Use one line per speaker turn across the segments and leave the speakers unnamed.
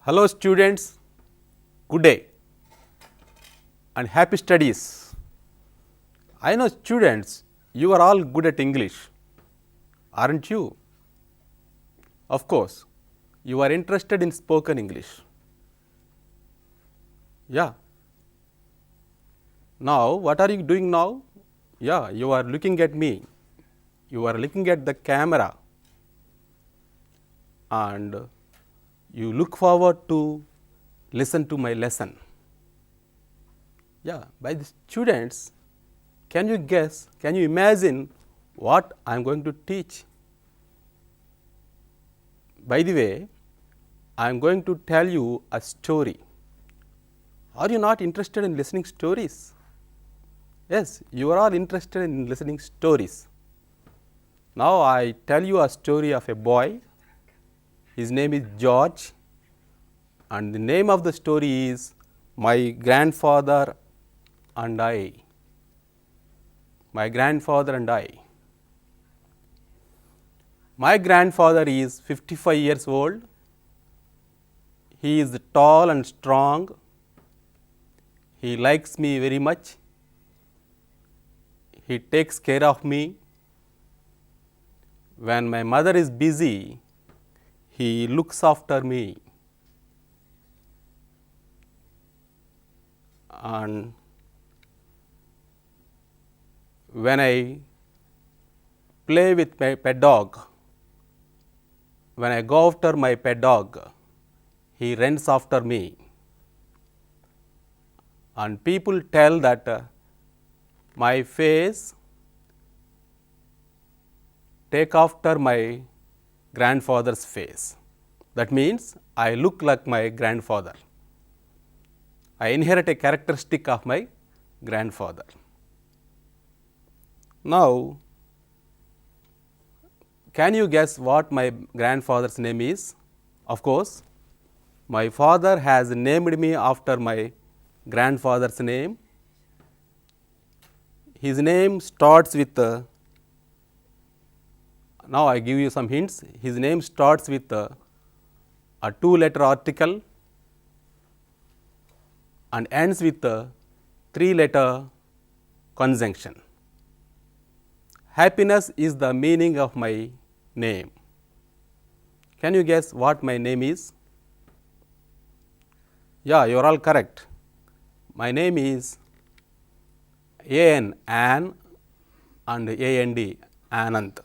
Hello students, good day and happy studies. I know students, you are all good at English, aren't you? Of course, you are interested in spoken English. Yeah. Now, what are you doing now? Yeah, you are looking at me. You are looking at the camera and you look forward to listen to my lesson. Yeah, by the students, can you guess, can you imagine what I am going to teach? By the way, I am going to tell you a story. Are you not interested in listening stories? Yes, you are all interested in listening stories. Now I tell you a story of a boy. His name is George and the name of the story is My Grandfather and I. My grandfather and I. My grandfather is 55 years old. He is tall and strong. He likes me very much. He takes care of me. When my mother is busy, he looks after me. And when I play with my pet dog, when I go after my pet dog, he runs after me. And people tell that my face take after my grandfather's face. That means I look like my grandfather. I inherit a characteristic of my grandfather. Now, can you guess what my grandfather's name is? Of course, my father has named me after my grandfather's name. His name starts with, now I give you some hints. His name starts with a 2-letter article and ends with a 3-letter conjunction. Happiness is the meaning of my name. Can you guess what my name is? Yeah, you are all correct. My name is An, An and A-N-D, Anand.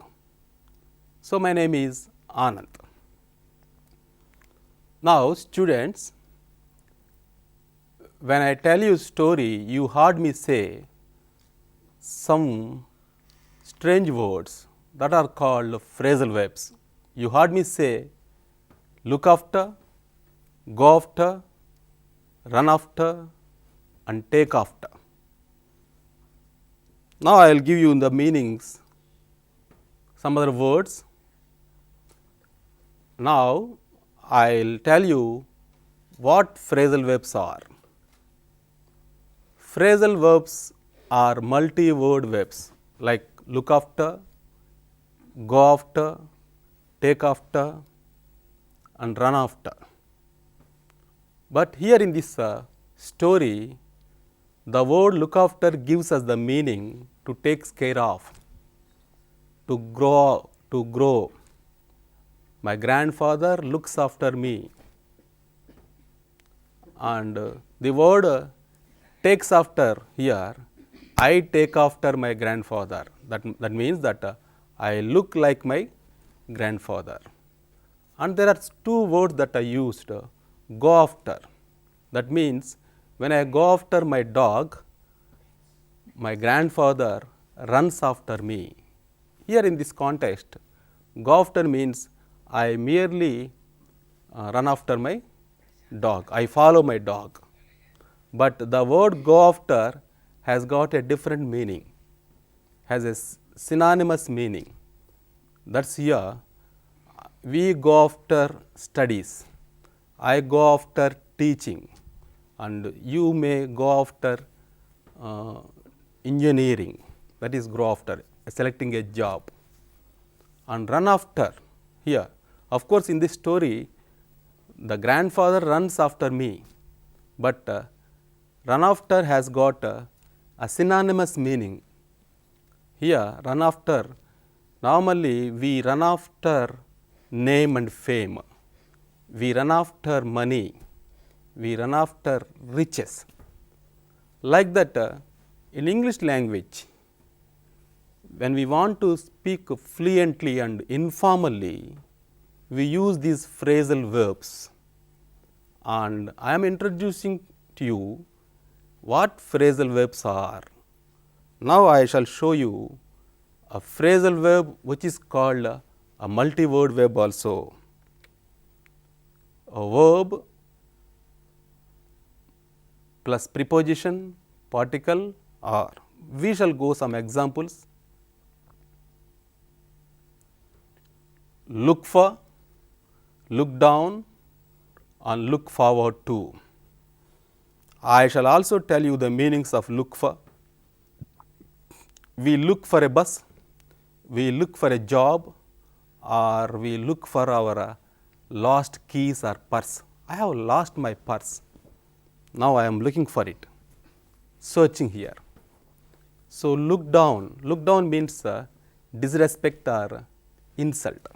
So, my name is Anand. Now, students, when I tell you story, you heard me say some strange words that are called phrasal verbs. You heard me say look after, go after, run after and take after. Now, I will give you the meanings, some other words. Now, I will tell you what phrasal verbs are. Phrasal verbs are multi-word verbs like look after, go after, take after and run after. But here in this story, the word look after gives us the meaning to take care of, to grow. My grandfather looks after me. And the word takes after here, I take after my grandfather. That means that I look like my grandfather. And there are 2 words that I used, go after. That means when I go after my dog, my grandfather runs after me. Here in this context, go after means I merely run after my dog, I follow my dog. But the word go after has got a different meaning, has a synonymous meaning. That is here, we go after studies, I go after teaching and you may go after engineering, that is go after, selecting a job. And run after here, of course, in this story the grandfather runs after me, but run after has got a synonymous meaning. Here run after, normally we run after name and fame, we run after money, we run after riches. Like that in English language, when we want to speak fluently and informally, we use these phrasal verbs, and I am introducing to you what phrasal verbs are. Now, I shall show you a phrasal verb which is called a multi-word verb also. A verb plus preposition, particle, or. We shall go some examples. Look for, look down, and look forward to. I shall also tell you the meanings of look for. We look for a bus, we look for a job, or we look for our lost keys or purse. I have lost my purse. Now I am looking for it, searching here. So look down means disrespect or insult.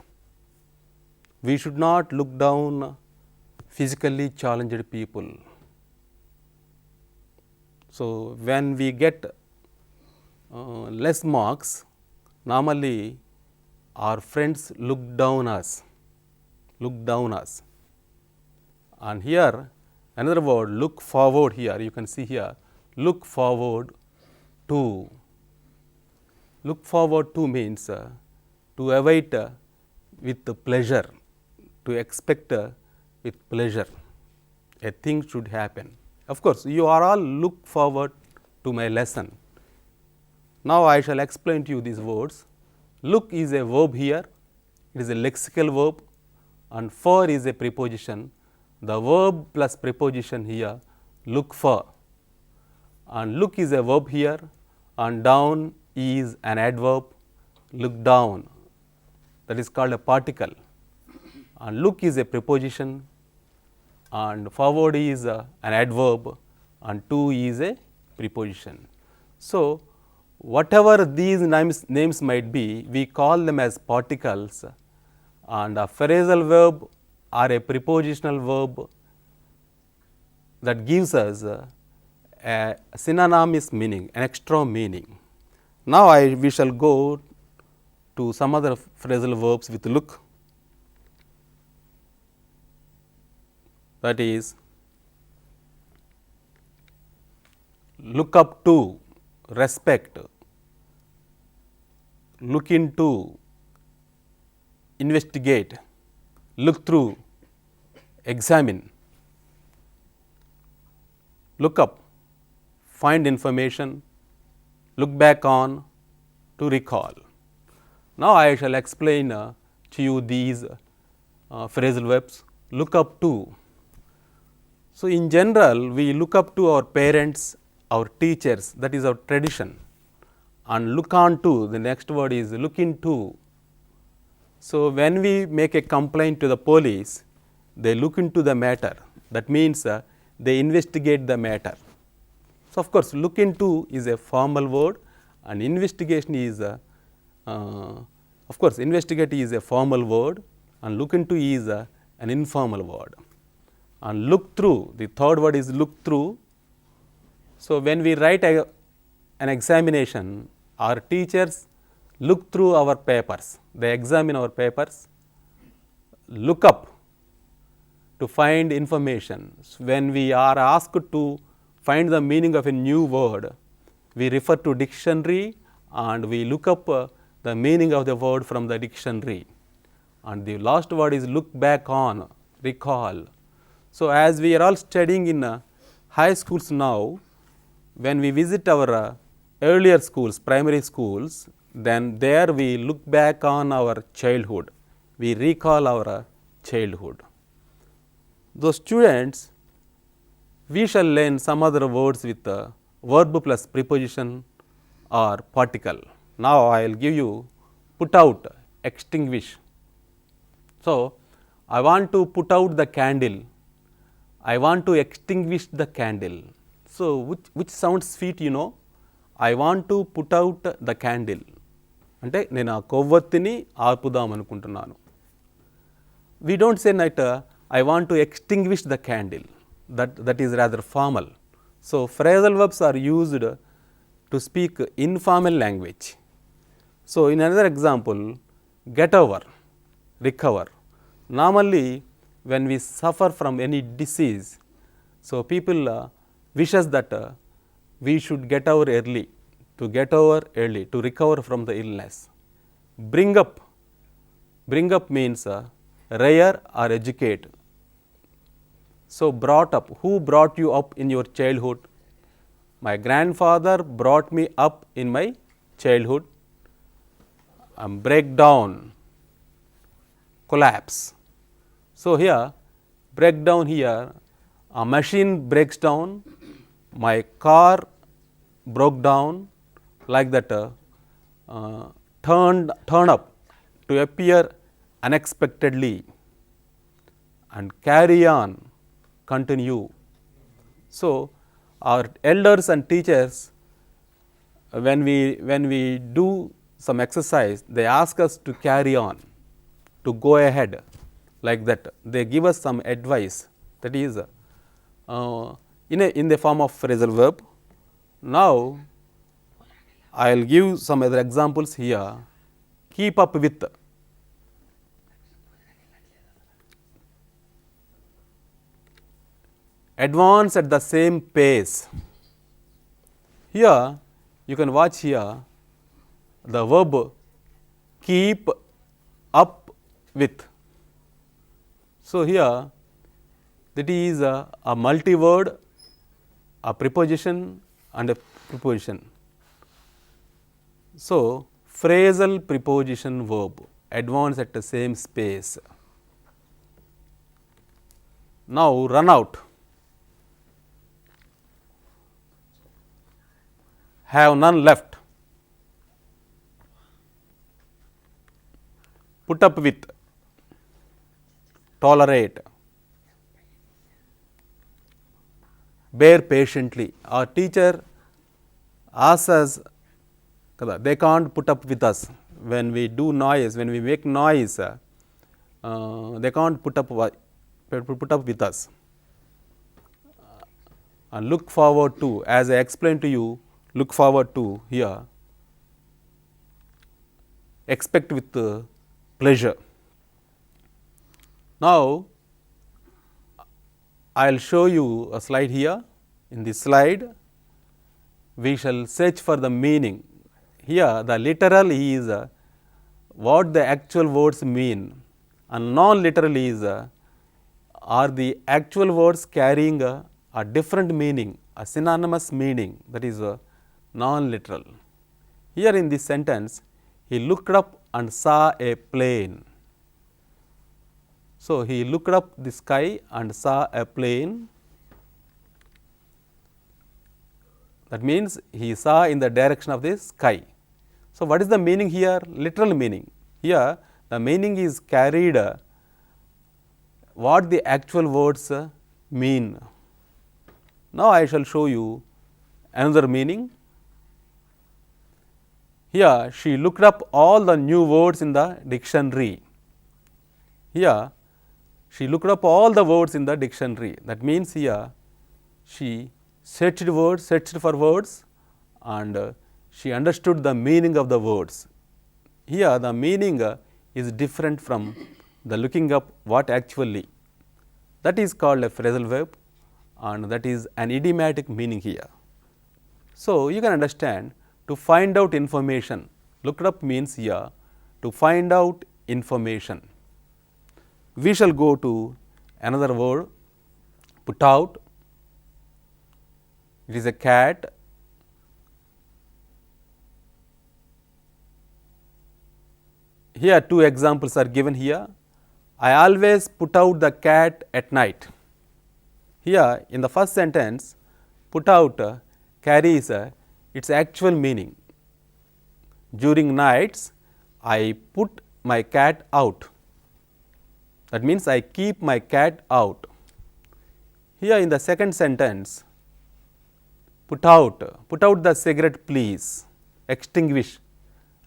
We should not look down physically challenged people. So when we get less marks, normally our friends look down us. And here another word, look forward, here you can see here, look forward to. Look forward to means to await with pleasure, to expect with pleasure a thing should happen. Of course, you are all look forward to my lesson. Now, I shall explain to you these words. Look is a verb here, it is a lexical verb, and for is a preposition. The verb plus preposition here, look for, and look is a verb here, and down is an adverb, look down, that is called a particle, and look is a preposition, and forward is an adverb, and to is a preposition. So, whatever these names might be, we call them as particles, and a phrasal verb or a prepositional verb that gives us a synonymous meaning, an extra meaning. Now, we shall go to some other phrasal verbs with look, that is look up to, respect, look into, investigate, look through, examine, look up, find information, look back on, to recall. Now, I shall explain to you these phrasal verbs. Look up to. So, in general, we look up to our parents, our teachers, that is our tradition, and look on to, the next word is look into. So, when we make a complaint to the police, they look into the matter, that means they investigate the matter. So, of course, look into is a formal word, and investigation is of course, investigate is a formal word, and look into is an informal word. And look through, the third word is look through. So, when we write an examination, our teachers look through our papers, they examine our papers. Look up to find information. So, when we are asked to find the meaning of a new word, we refer to dictionary and we look up the meaning of the word from the dictionary. And the last word is look back on, recall. So, as we are all studying in high schools now, when we visit our earlier schools, primary schools, then there we look back on our childhood, we recall our childhood. Those students, we shall learn some other words with verb plus preposition or particle. Now, I will give you put out, extinguish. So, I want to put out the candle. I want to extinguish the candle. So, which sounds sweet, you know? I want to put out the candle. అంటే నేను ఆ కొవ్వొత్తిని ఆర్పుదాం అనుకుంటున్నాను. We don't say that I want to extinguish the candle. That is rather formal. So, phrasal verbs are used to speak informal language. So, in another example, get over, recover. Normally, when we suffer from any disease, so people wishes that we should get over early, to recover from the illness. Bring up means rear or educate. So, brought up, who brought you up in your childhood? My grandfather brought me up in my childhood. Break down, collapse. So, here break down, here a machine breaks down, my car broke down, like that turn up, to appear unexpectedly, and carry on, continue. So, our elders and teachers, when we do some exercise, they ask us to carry on, to go ahead, like that. They give us some advice, that is in the form of phrasal verb. Now, I will give some other examples here. Keep up with, advance at the same pace. Here you can watch here the verb keep up with. So, here that is a multi-word, a preposition and a preposition. So, phrasal preposition verb, advance at the same space. Now, run out, have none left, put up with, tolerate, bear patiently. Our teacher asks us, they can't put up with us when we do noise, when we make noise, they can't put up with us. And look forward to, as I explained to you, look forward to, here expect with pleasure. Now, I will show you a slide here. In this slide, we shall search for the meaning. Here the literal is what the actual words mean, and non-literal is are the actual words carrying a different meaning, a synonymous meaning, that is non-literal. Here in this sentence, he looked up and saw a plane. So, he looked up the sky and saw a plane. That means he saw in the direction of the sky. So, what is the meaning here? Literal meaning. Here the meaning is carried what the actual words mean. Now, I shall show you another meaning. Here she looked up all the new words in the dictionary. Here she looked up all the words in the dictionary. That means here she searched for words, and she understood the meaning of the words. Here the meaning is different from the looking up what actually. That is called a phrasal verb, and that is an idiomatic meaning here. So, you can understand, to find out information, looked up means here to find out information. We shall go to another word, put out. It is a cat. Here two examples are given here. I always put out the cat at night. Here in the first sentence, put out carries its actual meaning. During nights, I put my cat out. That means I keep my cat out. Here in the second sentence, put out the cigarette please, extinguish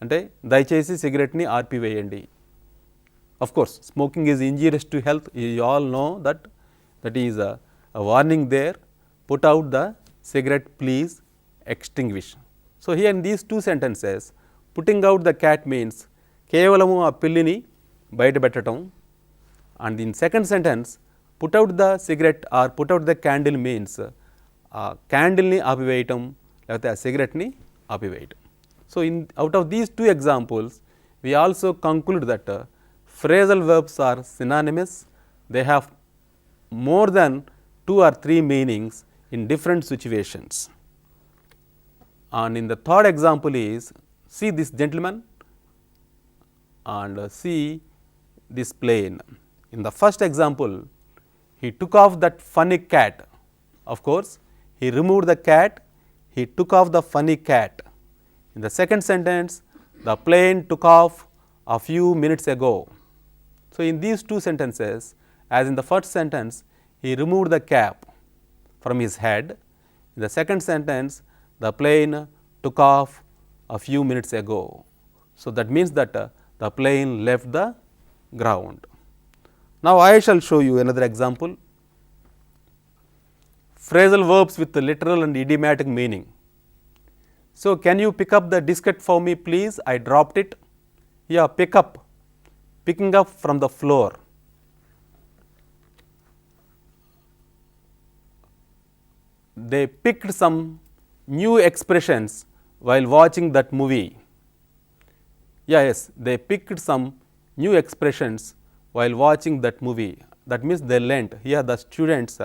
అంటే దయచేసి సిగరెట్ని ఆర్పివేయండి. Of course, smoking is injurious to health. You all know that. That is a warning there. Put out the cigarette please, extinguish. So, here in these two sentences, putting out the cat means కేవలము ఆ పిల్లిని బయట పెట్టడం, and in second sentence put out the cigarette or put out the candle means ఆ క్యాండిల్ని ఆపివేయటం లేకపోతే ఆ సిగరెట్ని ఆపివేయటం. So, out of these two examples we also conclude that phrasal verbs are synonymous. They have more than 2 or 3 meanings in different situations. And in the third example is, see this gentleman and see this plane. In the first example, he took off that funny cat. Of course, he removed the cat, he took off the funny cat. In the second sentence, the plane took off a few minutes ago. So, in these two sentences, as in the first sentence, he removed the cap from his head. In the second sentence, the plane took off a few minutes ago. So, that means that the plane left the ground. Now, I shall show you another example. Phrasal verbs with literal and idiomatic meaning. So, can you pick up the diskette for me please? I dropped it. Yeah, pick up, picking up from the floor. They picked some new expressions while watching that movie. Yeah, yes, they picked some new expressions while watching that movie. That means they learnt. Here the students,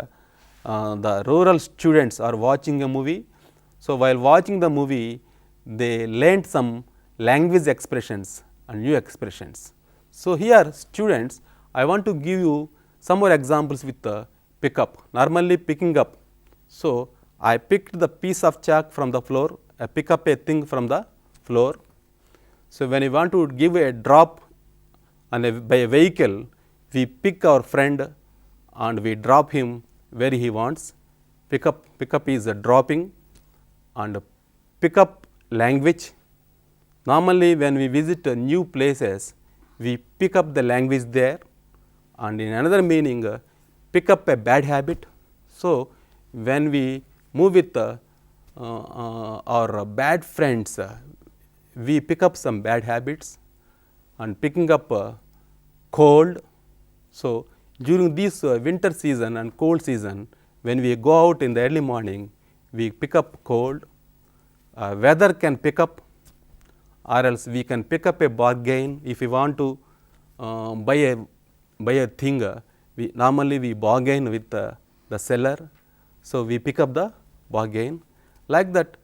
the rural students are watching a movie. So, while watching the movie, they learnt some language expressions and new expressions. So, here students, I want to give you some more examples with the pick up. Normally picking up. So, I picked the piece of chalk from the floor, I pick up a thing from the floor. So, when you want to give a drop by a vehicle, we pick our friend and we drop him where he wants. Pick up is a dropping. And pick up language. Normally, when we visit new places, we pick up the language there. And in another meaning, pick up a bad habit. So, when we move with our bad friends, we pick up some bad habits. And picking up cold. So, during this winter season and cold season, when we go out in the early morning, we pick up cold. Weather can pick up, or else we can pick up a bargain. If we want to buy a thing, normally we bargain with the seller. So, we pick up the bargain. Like that,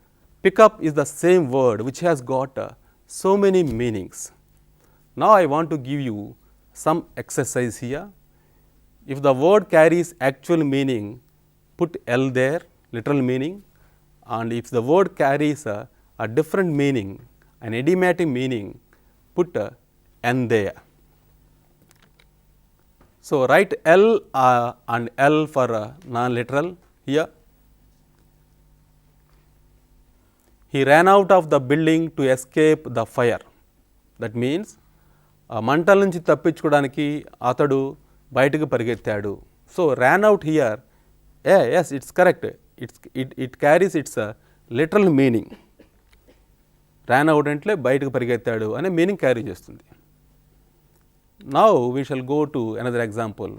pick up is the same word which has got so many meanings. Now, I want to give you some exercise here. If the word carries actual meaning, put L there, literal meaning, and if the word carries a different meaning, an idiomatic meaning, put N there. So, write L and L for non-literal here. He ran out of the building to escape the fire. That means మంటల నుంచి తప్పించుకోవడానికి అతడు బయటకు పరిగెత్తాడు. So, ran out here, yes, it's correct. It carries its literal meaning. ran out అంటే బయటకు పరిగెత్తాడు అనే మీనింగ్ క్యారీ చేస్తుంది. Now, we shall go to another example.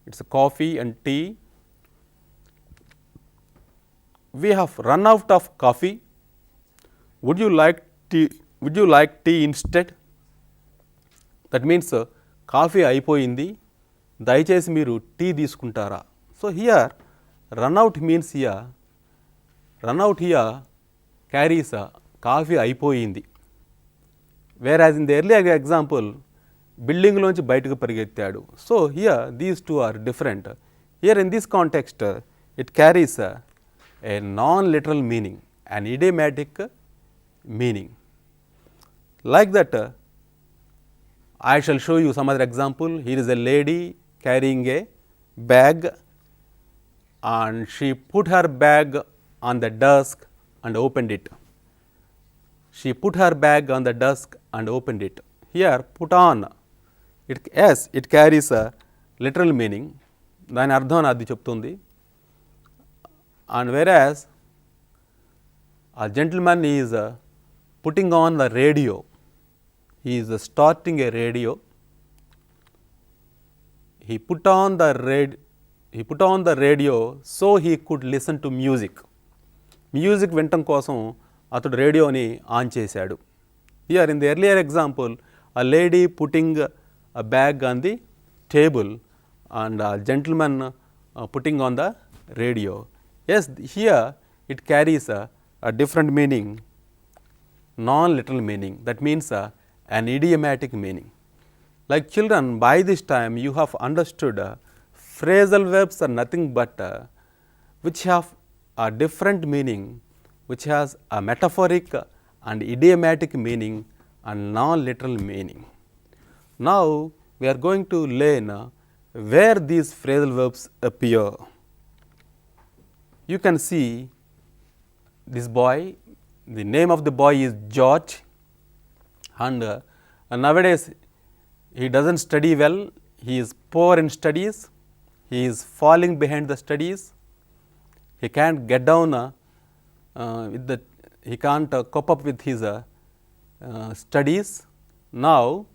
It's coffee and tea. We have run out of coffee. Would you like tea instead? That means coffee అయిపోయింది, దయచేసి మీరు tea తీసుకుంటారా. So, here run out means run out here carries coffee అయిపోయింది. whereas in the earlier example, building లోంచి బయటకు పరిగెత్తాడు. So, here these two are different. Here in this context it carries a non-literal meaning, an idiomatic meaning. Like that, I shall show you some other example. Here is a lady carrying a bag and she put her bag on the desk and opened it. She put her bag on the desk and opened it. Here put on, yes, it carries a literal meaning. దాని అర్థం అది చెప్తుంది. And whereas a gentleman is putting on the radio, he is starting a radio. He put on the radio so he could listen to music. Music వినటం కోసం అతడు రేడియోని on చేశాడు. Here in the earlier example a lady putting a bag on the table and a gentleman putting on the radio. Yes, here it carries a different meaning, non-literal meaning, that means an idiomatic meaning. Like children, by this time you have understood phrasal verbs are nothing but which have a different meaning, which has a metaphoric and idiomatic meaning and non-literal meaning. Now we are going to learn where these phrasal verbs appear. You can see this boy, the name of the boy is George, and nowadays he doesn't study well, he is poor in studies, he is falling behind the studies, he can't get down he can't cope up with his studies. Now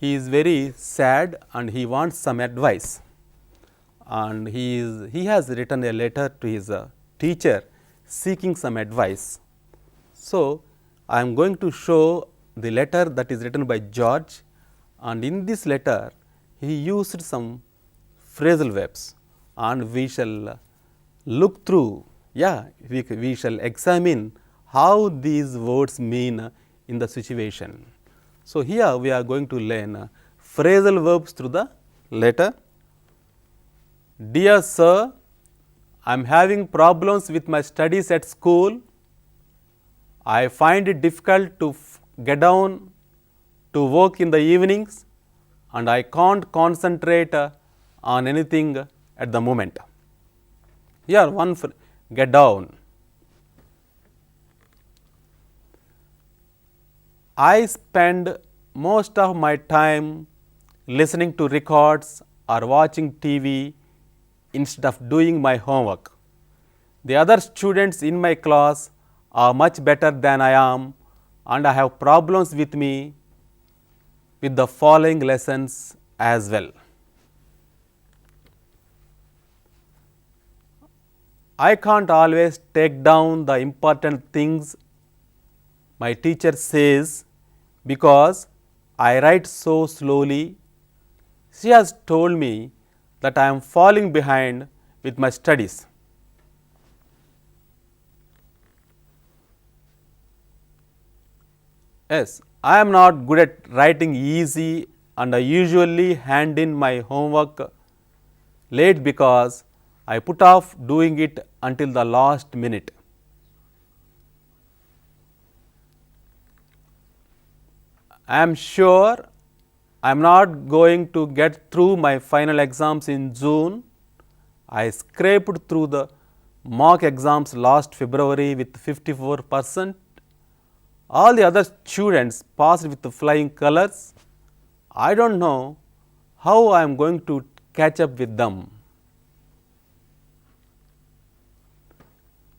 he is very sad and he wants some advice, and he has written a letter to his teacher seeking some advice. So I am going to show the letter that is written by George, and in this letter he used some phrasal verbs, and we shall look through, we shall examine how these words mean in the situation. So here we are going to learn phrasal verbs through the letter. Dear sir, I am having problems with my studies at school. I find it difficult to get down to work in the evenings, and I can't concentrate on anything at the moment. Here one get down. I spend most of my time listening to records or watching TV instead of doing my homework. The other students in my class are much better than I am, and I have problems with me with the following lessons as well. I can't always take down the important things my teacher says because I write so slowly. She has told me that I am falling behind with my studies. Yes, I am not good at writing easy, and I usually hand in my homework late because I put off doing it until the last minute. I am sure I am not going to get through my final exams in June. I scraped through the mock exams last February with 54%. All the other students passed with flying colors. I don't know how I am going to catch up with them.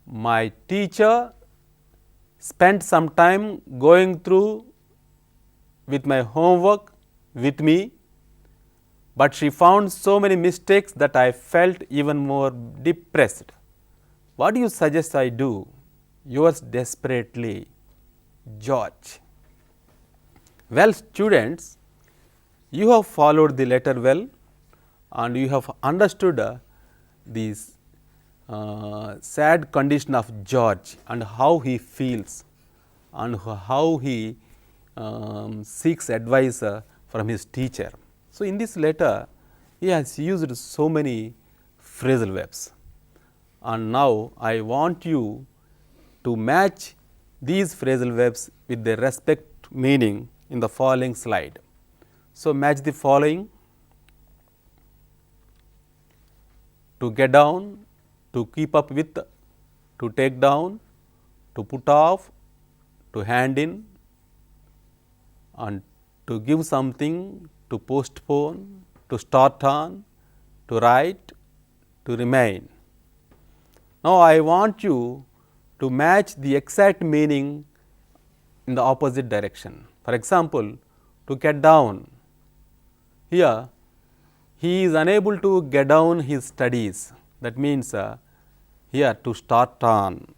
My teacher spent some time going through with my homework with me, but she found so many mistakes that I felt even more depressed. What do you suggest I do? Yours desperately, George. Well, students, you have followed the letter well, and you have understood this sad condition of George and how he feels and how he seeks advice from his teacher. So in this letter he has used so many phrasal verbs, and now I want you to match these phrasal verbs with their respective meaning in the following slide. So, match the following: to get down, to keep up with, to take down, to put off, to hand in, and to give something, to postpone, to start on, to write, to remain. Now, I want you to match the exact meaning in the opposite direction. For example, to get down, here he is unable to get down his studies. That means, here to start on.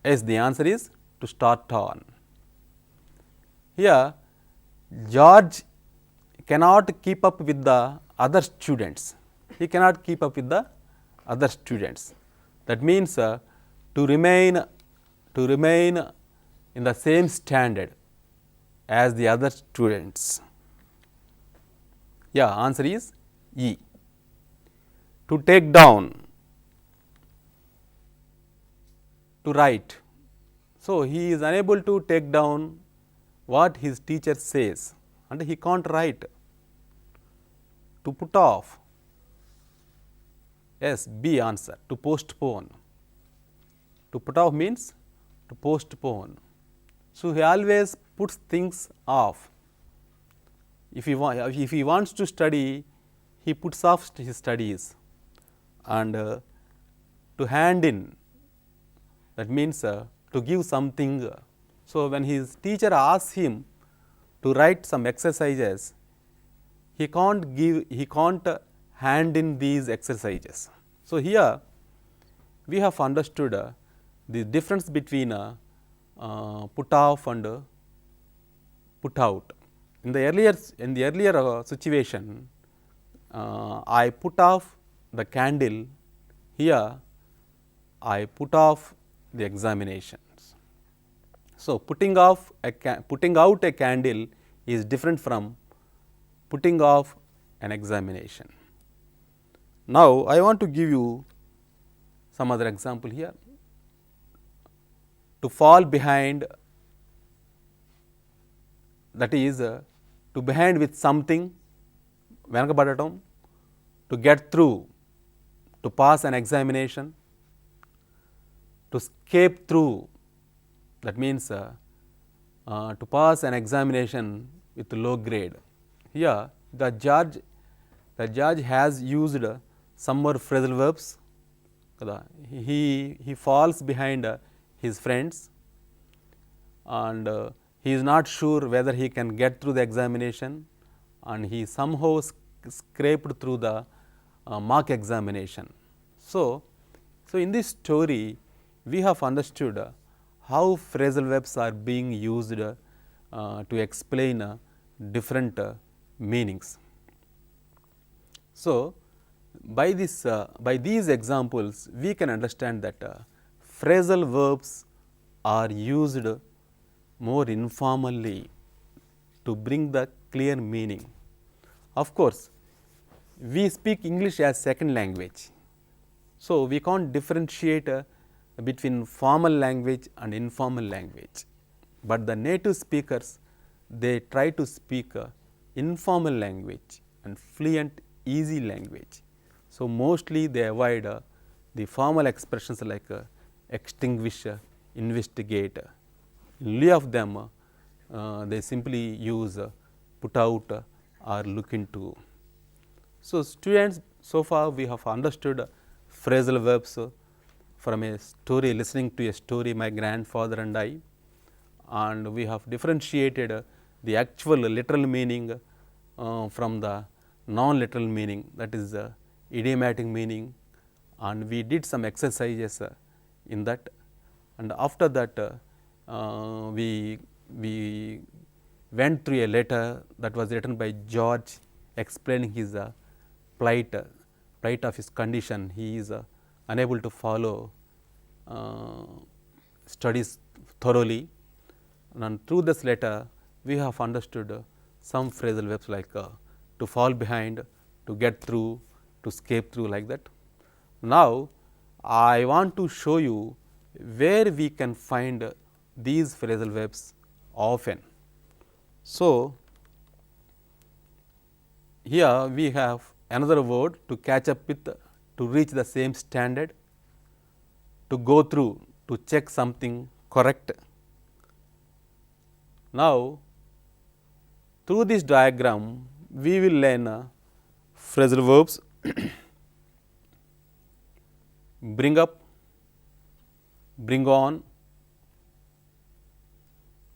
Yes, the answer is to start on. Here George cannot keep up with the other students. He cannot keep up with the other students. That means, to remain in the same standard as the other students. Yeah, answer is E. To take down, to write. So, he is unable to take down what his teacher says and he can't write. To put off, yes, B answer, to postpone. To put off means to postpone. So, he always puts things off. If he wants to study, he puts off his studies. And to hand in, that means, to give something. So, when his teacher asks him to write some exercises, he can't hand in these exercises. So, here we have understood the difference between put off and put out. In the earlier situation, I put off the candle. Here I put off the examinations. So, putting out a candle is different from putting off an examination. Now, I want to give you some other example here. To fall behind, that is, to behind with something, venakabadatam, to get through, to pass an examination, to escape through, that means, to pass an examination with low grade. Here the judge has used some more phrasal verbs. He falls behind his friends and he is not sure whether he can get through the examination, and he somehow scraped through the mock examination. So, in this story we have understood how phrasal verbs are being used to explain different meanings. So, by these examples we can understand that phrasal verbs are used more informally to bring the clear meaning. Of course, we speak English as second language. So, we can't differentiate between formal language and informal language, but the native speakers, they try to speak informal language and fluent easy language. So, mostly they avoid the formal expressions like extinguish, investigate. In lieu of them, they simply use put out or look into. So, students, so far we have understood phrasal verbs from a story, listening to a story, My Grandfather and I, and we have differentiated the actual literal meaning from the non-literal meaning, that is idiomatic meaning, and we did some exercises in that, and after that we went through a letter that was written by George explaining his plight of his condition. He is unable to follow studies thoroughly, and through this letter we have understood some phrasal verbs like to fall behind, to get through, to escape through, like that. Now, I want to show you where we can find these phrasal verbs often. So, here we have another word to catch up with, to reach the same standard, to go through, to check something correct. Now, through this diagram we will learn phrasal verbs bring up, bring on,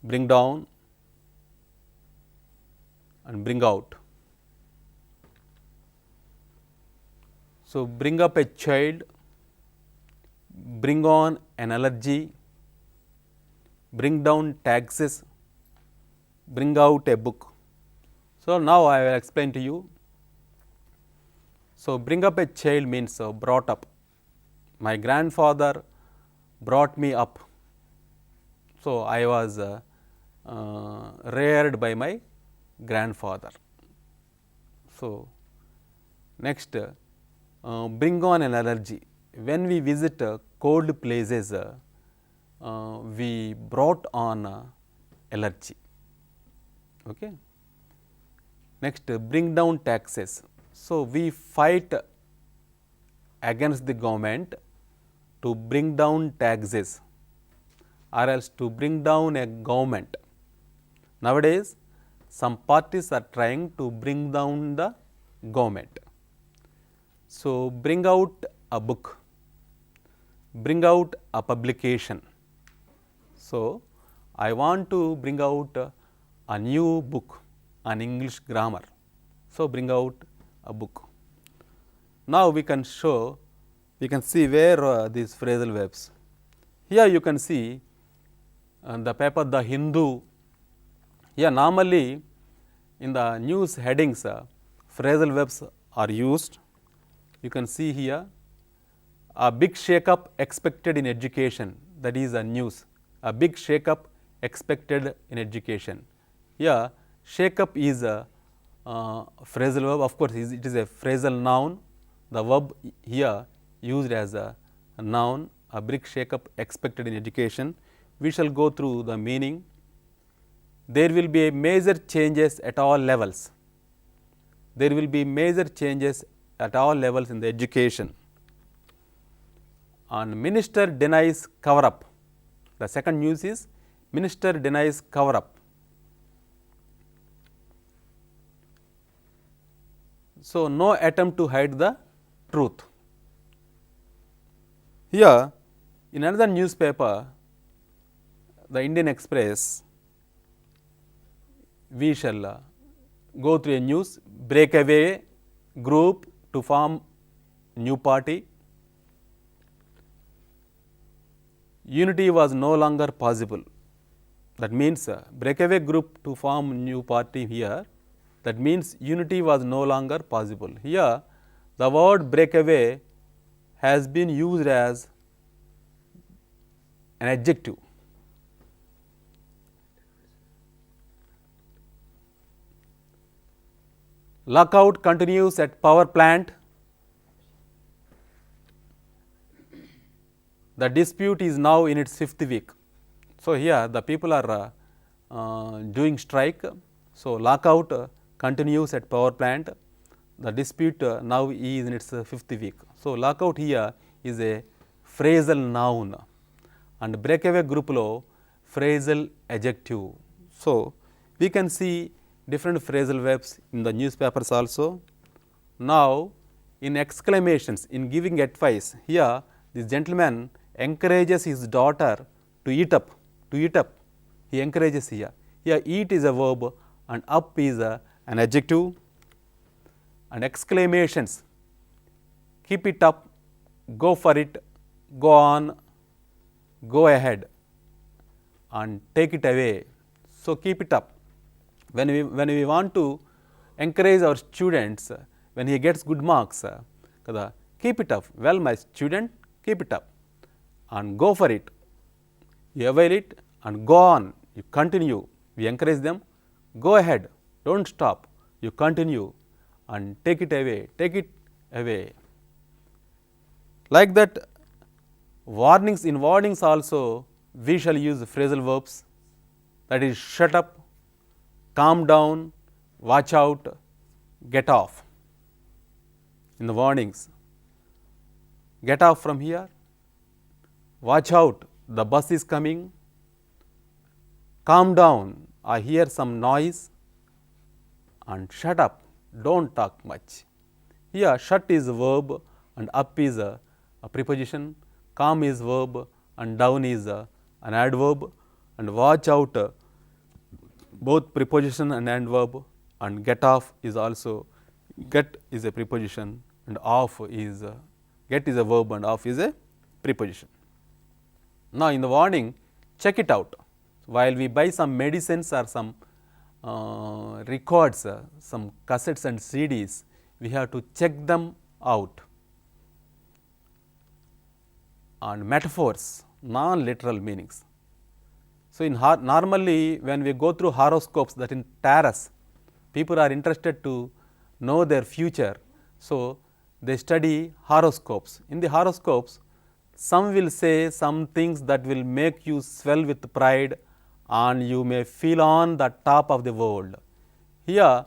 bring down and bring out. So, bring up a child, bring on an allergy, bring down taxes, bring out a book. So, now I will explain to you. So, bring up a child means brought up. My grandfather brought me up. So, I was reared by my grandfather. So, next bring on an allergy. When we visit cold places, we brought on allergy. Okay. Next bring down taxes. So, we fight against the government to bring down taxes or else to bring down a government. Nowadays, some parties are trying to bring down the government. So, bring out a book, bring out a publication. So, I want to bring out a new book on English grammar. So, bring out a book. Now, we can see where these phrasal verbs. Here you can see the paper The Hindu. Here normally in the news headings phrasal verbs are used. You can see here a big shake-up expected in education, that is a news, a big shake-up expected in education. Here shake-up is a phrasal verb, of course it is a phrasal noun, the verb here used as a noun, a big shake-up expected in education. We shall go through the meaning. There will be major changes at all levels. There will be major changes at all levels in the education. And minister denies cover up. The second news is minister denies cover up. So, no attempt to hide the truth. Here in another newspaper, the Indian Express, we shall go through a news, breakaway group to form new party. Unity was no longer possible. That means breakaway group to form new party here. That means unity was no longer possible. Here the word breakaway has been used as an adjective. Lockout continues at power plant. The dispute is now in its 5th week. So, here the people are doing strike. So, lockout continues at power plant. The dispute now is in its 5th week. So, lockout here is a phrasal noun and breakaway group lo phrasal adjective. So, we can see different phrasal verbs in the newspapers also. Now, in exclamations, in giving advice, here this gentleman encourages his daughter to eat up, he encourages here. Here eat is a verb and up is an adjective. And exclamations, keep it up, go for it, go on, go ahead and take it away. So, keep it up. When we want to encourage our students, when he gets good marks, keep it up, well my student, keep it up and go for it, you avail it and go on, you continue, we encourage them, go ahead, do not stop, you continue and take it away. Like that, warnings, in warnings also we shall use phrasal verbs, that is shut up, calm down, watch out, get off in the warnings. Get off from here, watch out, the bus is coming, calm down, I hear some noise, and shut up, don't talk much. Here shut is a verb and up is a preposition, calm is verb and down is an adverb, and watch out both preposition and adverb, and get off is also, get is a preposition and off is get is a verb and off is a preposition. Now, in the warning, check it out. While we buy some medicines or some records, some cassettes and CDs, we have to check them out. And metaphors, non-literal meanings. So, in normally when we go through horoscopes, that in tarots, people are interested to know their future. So, they study horoscopes. In the horoscopes, some will say some things that will make you swell with pride and you may feel on the top of the world. Here,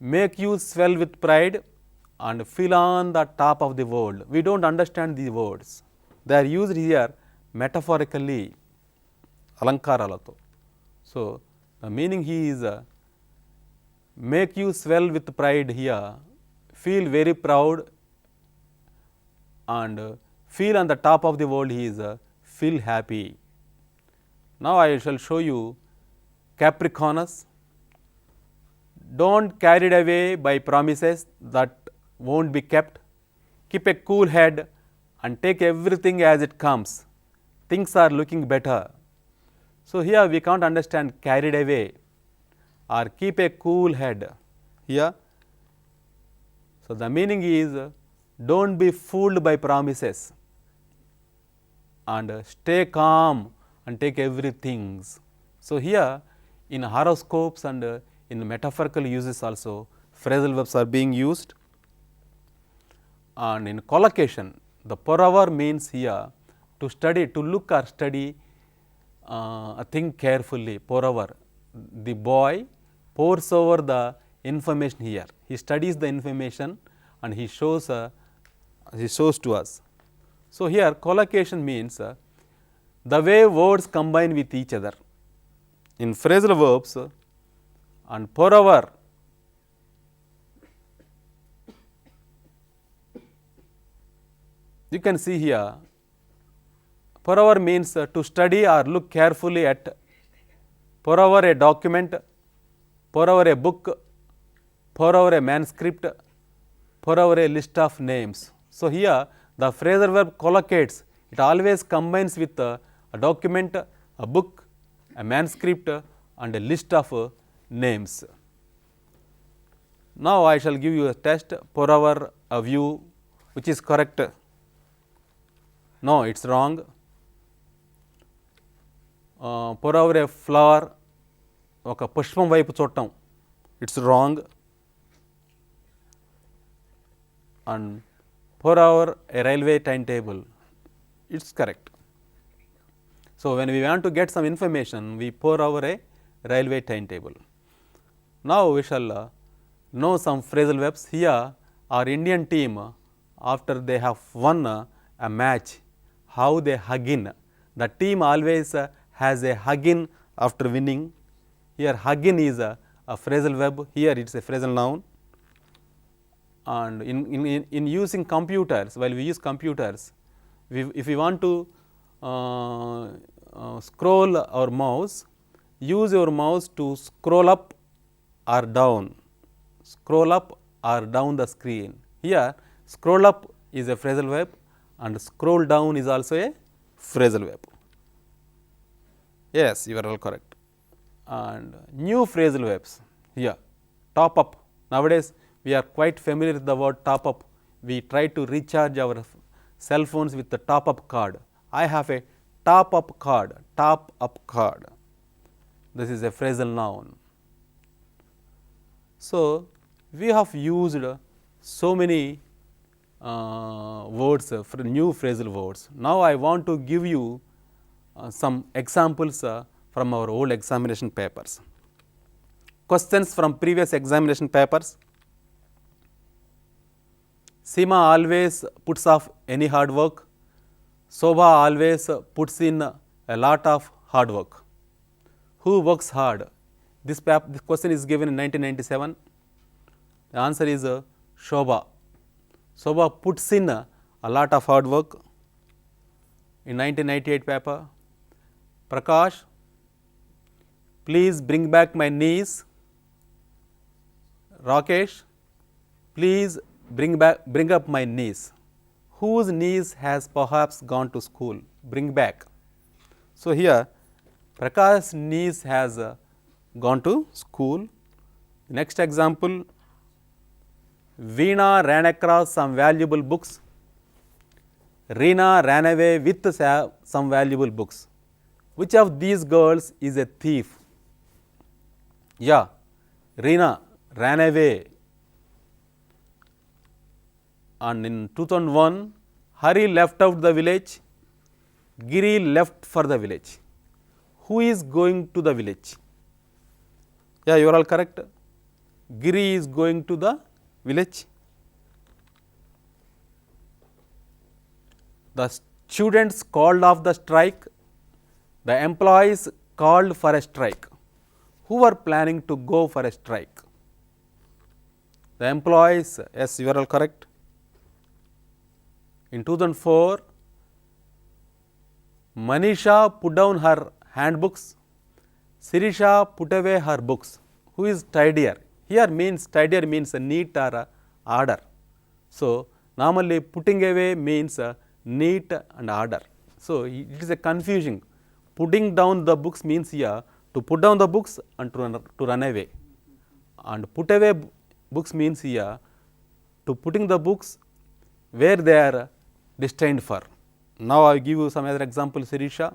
make you swell with pride and feel on the top of the world. We do not understand these words. They are used here metaphorically, alankaralato. So, the meaning here is make you swell with pride here, feel very proud and feel on the top of the world he is feel happy. Now, I shall show you Capricornus. Don't carried away by promises that won't be kept. Keep a cool head and take everything as it comes. Things are looking better. So, here we can't understand carried away or keep a cool head here. So, the meaning is don't be fooled by promises and stay calm and take everything. So, here in horoscopes and in metaphorical uses also phrasal verbs are being used, and in collocation the pour over means here to study, to look or study a thing carefully. Pour over, the boy pours over the information here, he studies the information and he shows to us. So, here collocation means the way words combine with each other. In phrasal verbs and pour over, you can see here pour over means to study or look carefully at, pour over a document, pour over a book, pour over a manuscript, pour over a list of names. So, here the phrasal verb collocates, it always combines with a document, a book, a manuscript and a list of names. Now, I shall give you a test, pour over a view, which is correct. No, it is wrong. Pour over a flower, oka pushpam vaipu chottam, it is wrong. And pour over a railway timetable, it is correct. So, when we want to get some information, we pour over a railway timetable. Now, we shall know some phrasal verbs. Here our Indian team, after they have won a match, how they hug in. The team always has a hug in after winning. Here hug in is a phrasal verb, here it is a phrasal noun. And in using computers, while we use computers, if we want to scroll our mouse, use your mouse to scroll up or down, scroll up or down the screen. Here scroll up is a phrasal verb and scroll down is also a phrasal verb. Yes, you are all correct. And new phrasal verbs here, top up. Nowadays we are quite familiar with the word top up. We try to recharge our cell phones with the top up card. I have a top up card, top up card. This is a phrasal noun. So, we have used so many words, new phrasal words. Now, I want to give you some examples from our old examination papers. Questions from previous examination papers. Seema always puts off any hard work. Shobha always puts in a lot of hard work. Who works hard? This question is given in 1997. The answer is Shobha. Shobha puts in a lot of hard work. In 1998 paper, Prakash, please bring back my niece. Rakesh, please bring up my niece. Whose niece has perhaps gone to school? Bring back. So here Prakash's niece has gone to school. Next example, Veena ran across some valuable books. Reena ran away with some valuable books. Which of these girls is a thief? Yeah, Reena ran away. And in 2001, Hari left out the village, Giri left for the village. Who is going to the village? Yeah, you are all correct. Giri is going to the village. The students called off the strike. The employees called for a strike. Who were planning to go for a strike? The employees, yes, you are all correct. In 2004, Manisha put down her handbooks. Sirisha put away her books. Who is tidier? Here means tidier means a neat or a order. So, normally putting away means neat and order. So, it is a confusing. Putting down the books means here to put down the books and to run away. And put away books means here to putting the books where they are destined for. Now, I will give you some other example, Sirisha.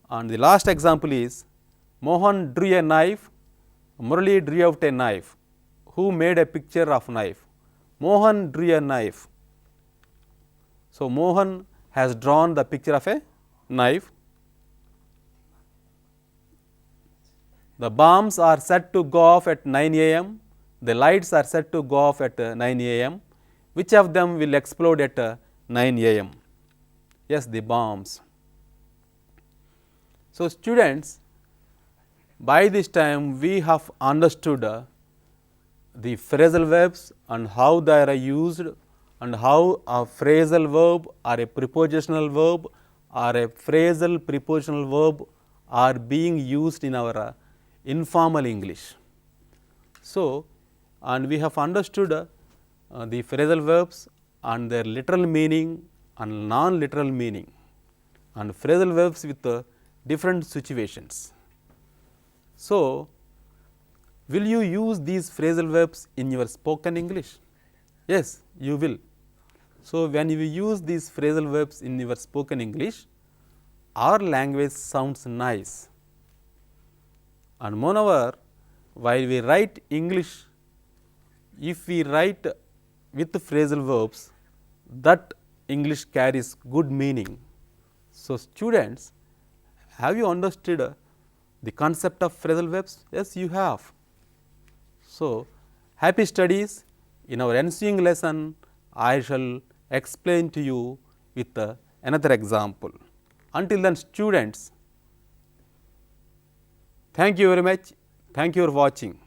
And the last example is Mohan drew a knife, Murali drew out a knife. Who made a picture of knife? Mohan drew a knife. So, Mohan has drawn the picture of a knife. The bombs are set to go off at 9 a.m. The lights are set to go off at 9 a.m. Which of them will explode at 9 a.m.? Yes, the bombs. So, students, by this time we have understood the phrasal verbs and how they are used and how a phrasal verb or a prepositional verb or a phrasal prepositional verb are being used in our informal English. So, and we have understood the phrasal verbs and their literal meaning and non-literal meaning and phrasal verbs with different situations. So, will you use these phrasal verbs in your spoken English? Yes, you will. So, when you use these phrasal verbs in your spoken English, our language sounds nice. And moreover, while we write English, if we write with phrasal verbs, that English carries good meaning. So, students, have you understood the concept of phrasal verbs? Yes, you have. So, happy studies. In our ensuing lesson, I shall explain to you with another example. Until then, students, thank you very much. Thank you for watching.